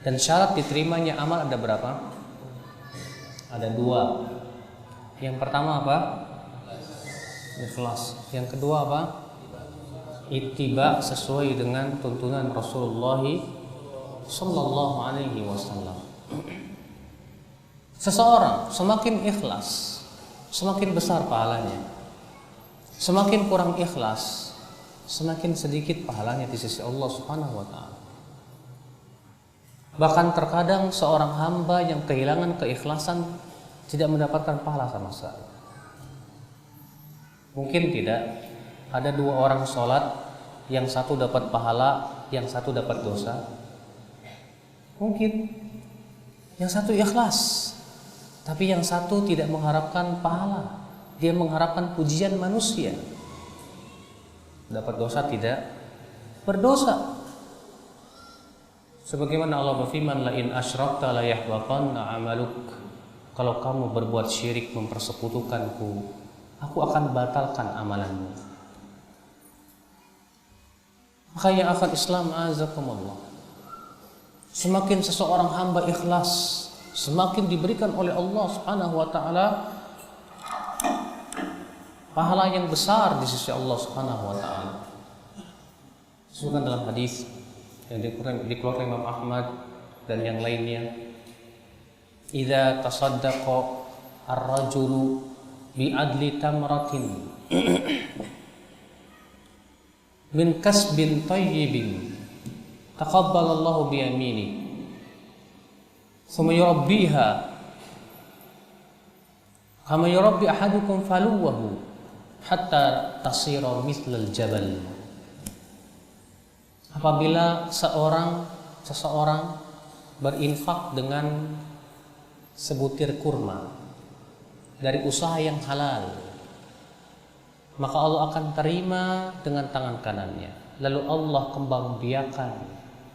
Dan syarat diterimanya amal ada berapa? Ada dua. Yang pertama apa? Ikhlas. Yang kedua apa? Ittiba sesuai dengan tuntunan Rasulullah sallallahu alaihi wasallam. Seseorang semakin ikhlas, semakin besar pahalanya. Semakin kurang ikhlas, semakin sedikit pahalanya di sisi Allah Subhanahu wa taala. Bahkan terkadang seorang hamba yang kehilangan keikhlasan tidak mendapatkan pahala sama sekali. Mungkin tidak. Ada dua orang sholat, yang satu dapat pahala, yang satu dapat dosa. Mungkin yang satu ikhlas, tapi yang satu tidak mengharapkan pahala, dia mengharapkan pujian manusia. Dapat dosa tidak berdosa. Sebagaimana Allah berfirman, la in asyrakta la yahbaqanna amaluk. Kalau kamu berbuat syirik mempersekutukanku, aku akan batalkan amalanmu. Maka yang akan Islam azakumullah, semakin seseorang hamba ikhlas, semakin diberikan oleh Allah Subhanahu wa taala pahala yang besar di sisi Allah Subhanahu wa taala. Disebutkan dalam hadis yang dikeluarkan Imam Ahmad dan yang lainnya, idza tasaddaqa ar-rajulu bi adli tamratin min kasbin tayyibin taqabbalallahu bi yamini thumma yurabbiha kama yurabbi ahadukum faluwahu hatta tasira mithlal jabal. Apabila seseorang berinfak dengan sebutir kurma dari usaha yang halal, maka Allah akan terima dengan tangan kanannya, lalu Allah kembang biakan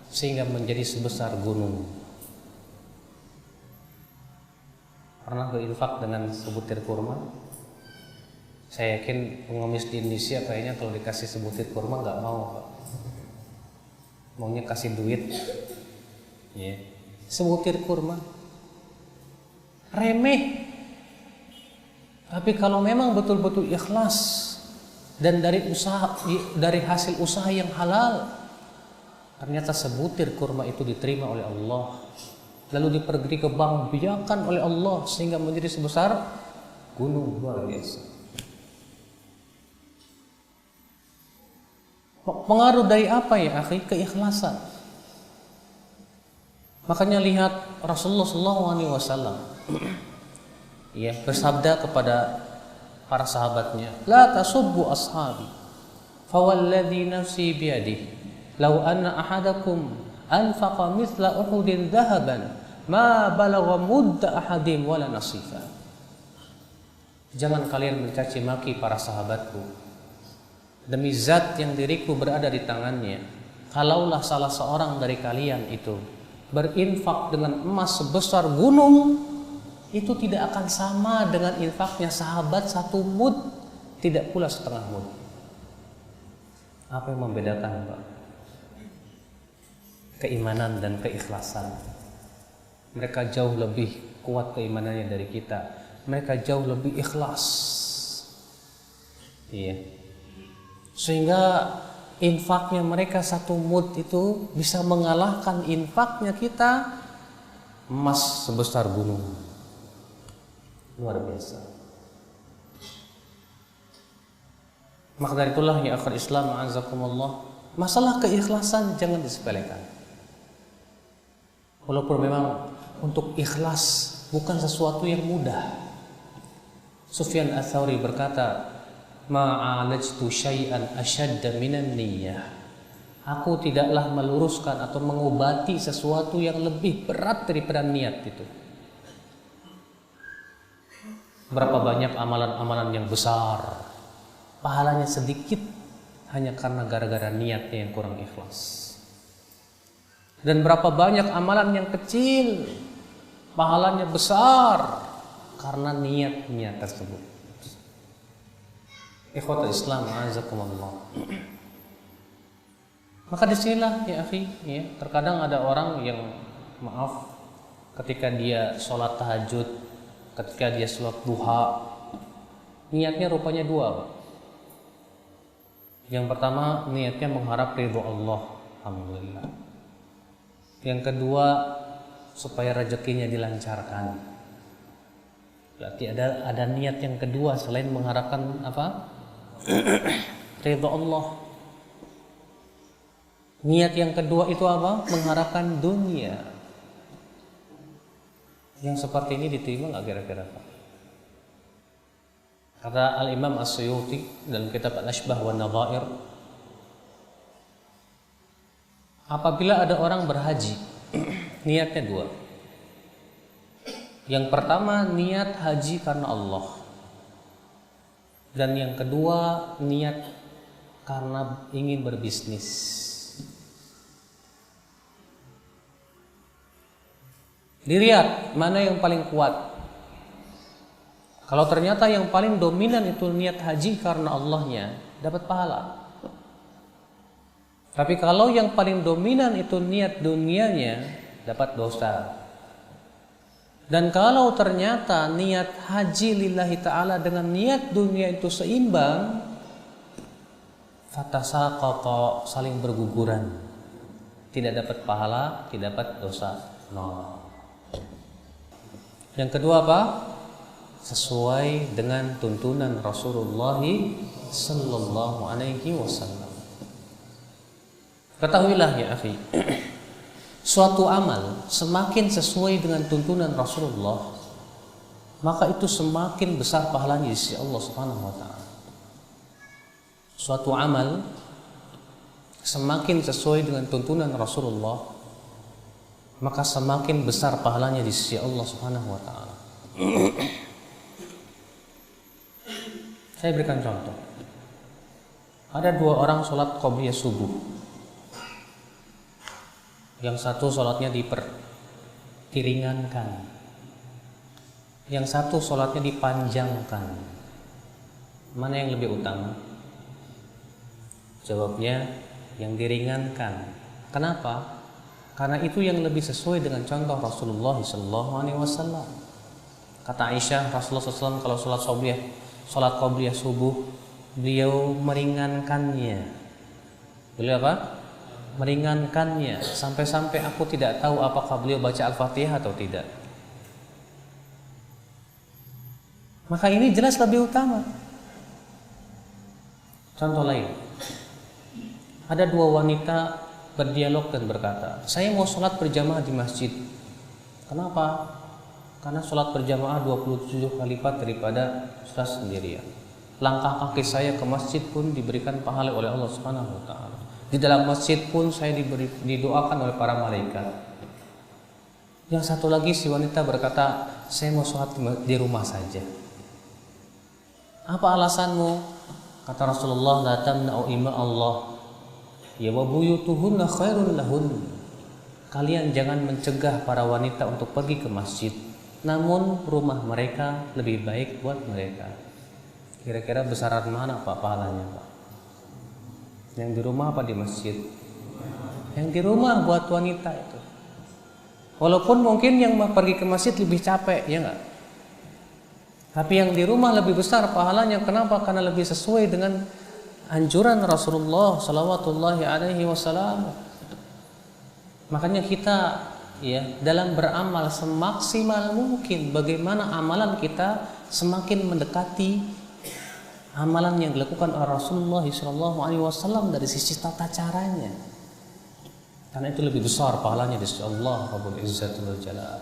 sehingga menjadi sebesar gunung. Pernah berinfak dengan sebutir kurma? Saya yakin pengemis di Indonesia kayaknya kalau dikasih sebutir kurma nggak mau, Pak. Maunya kasih duit. Ya. Sebutir kurma remeh. Tapi kalau memang betul-betul ikhlas dan dari hasil usaha yang halal, ternyata sebutir kurma itu diterima oleh Allah, lalu dikembang biakan oleh Allah sehingga menjadi sebesar gunung. Luar biasa. Pengaruh dari apa ya, akhi? Keikhlasan. Makanya lihat Rasulullah SAW ya bersabda kepada para sahabatnya, la tasubbu ashabi fawalladhi nafsi biyadihi law anna ahadakum anfaqa mithla uhudin dhahaban ma balagha mudda ahadim wala nasifa. Jangan kalian mencaci maki para sahabatku. Demi zat yang diriku berada di tangannya, kalaulah salah seorang dari kalian itu berinfak dengan emas sebesar gunung, itu tidak akan sama dengan infaknya sahabat satu mud, tidak pula setengah mud. Apa yang membedakan, Pak? Keimanan dan keikhlasan. Mereka jauh lebih kuat keimanannya dari kita. Mereka jauh lebih ikhlas. Iya. Sehingga infaknya mereka satu mud itu bisa mengalahkan infaknya kita emas sebesar gunung. Luar biasa. Maka dari itulah ya akhir Islam azakumullah, masalah keikhlasan jangan disepelekan. Walaupun memang untuk ikhlas bukan sesuatu yang mudah. Sufyan Ats-Tsauri berkata, ma'alajtu syai'an asyadda minan niyyah. Aku tidaklah meluruskan atau mengobati sesuatu yang lebih berat daripada niat itu. Berapa banyak amalan-amalan yang besar, pahalanya sedikit hanya karena gara-gara niatnya yang kurang ikhlas. Dan berapa banyak amalan yang kecil, pahalanya besar karena niatnya tersebut. Ikhwatul Islam azakumullah. Maka disinilah ya akhi, ya, terkadang ada orang yang maaf, ketika dia sholat tahajud, ketika dia sholat duha, niatnya rupanya dua, Pak. Yang pertama, niatnya mengharap ridho Allah, alhamdulillah. Yang kedua, supaya rezekinya dilancarkan. Berarti ada niat yang kedua selain mengharapkan apa? Ridho Allah. Niat yang kedua itu apa? Mengharapkan dunia. Yang seperti ini diterima nggak kira-kira, Pak? Kata Al-Imam As-Suyuti dalam kitab Al-Ashbah wa Nadhair, apabila ada orang berhaji, niatnya dua. Yang pertama, niat haji karena Allah. Dan yang kedua, niat karena ingin berbisnis. Dilihat mana yang paling kuat. Kalau ternyata yang paling dominan itu niat haji karena Allahnya, dapat pahala. Tapi kalau yang paling dominan itu niat dunianya, dapat dosa. Dan kalau ternyata niat haji lillahi ta'ala dengan niat dunia itu seimbang, fatasaqata, saling berguguran. Tidak dapat pahala, tidak dapat dosa. No. Yang kedua apa? Sesuai dengan tuntunan Rasulullah sallallahu alaihi wasallam. Ketahuilah ya akhi, suatu amal semakin sesuai dengan tuntunan Rasulullah, maka itu semakin besar pahalanya di sisi Allah Subhanahu wa taala. Suatu amal semakin sesuai dengan tuntunan Rasulullah, maka semakin besar pahalanya di sisi Allah Subhanahu wa taala. Saya berikan contoh. Ada dua orang sholat qobliyah subuh. Yang satu sholatnya diringankan, yang satu sholatnya dipanjangkan. Mana yang lebih utama? Jawabnya yang diringankan. Kenapa? Karena itu yang lebih sesuai dengan contoh Rasulullah SAW. Kata Aisyah, Rasulullah SAW kalau sholat qobliyah subuh, beliau meringankannya. Beliau apa? Meringankannya sampai-sampai aku tidak tahu apakah beliau baca Al-Fatihah atau tidak. Maka ini jelas lebih utama. Contoh lain, ada dua wanita berdialog dan berkata, saya mau sholat berjamaah di masjid. Kenapa? Karena sholat berjamaah 27 kali lipat daripada sholat sendirian. Langkah kaki saya ke masjid pun diberikan pahala oleh Allah Subhanahu wa taala. Di dalam masjid pun saya didoakan oleh para malaikat. Yang satu lagi si wanita berkata, saya mau sholat di rumah saja. Apa alasanmu? Kata Rasulullah, la tamna'u ima Allah, ya wa buyutuhunna khairun lahun. Kalian jangan mencegah para wanita untuk pergi ke masjid, namun rumah mereka lebih baik buat mereka. Kira-kira besaran mana Pak pahalanya Pak? Yang di rumah apa di masjid? Yang di rumah buat wanita itu. Walaupun mungkin yang pergi ke masjid lebih capek, ya enggak? Tapi yang di rumah lebih besar pahalanya. Kenapa? Karena lebih sesuai dengan anjuran Rasulullah sallallahu alaihi wasallam. Makanya kita ya dalam beramal semaksimal mungkin, bagaimana amalan kita semakin mendekati amalan yang dilakukan oleh Rasulullah SAW dari sisi tata caranya. Karena itu lebih besar pahalanya di sisi Allah Rabbul Izzati wal Jalal.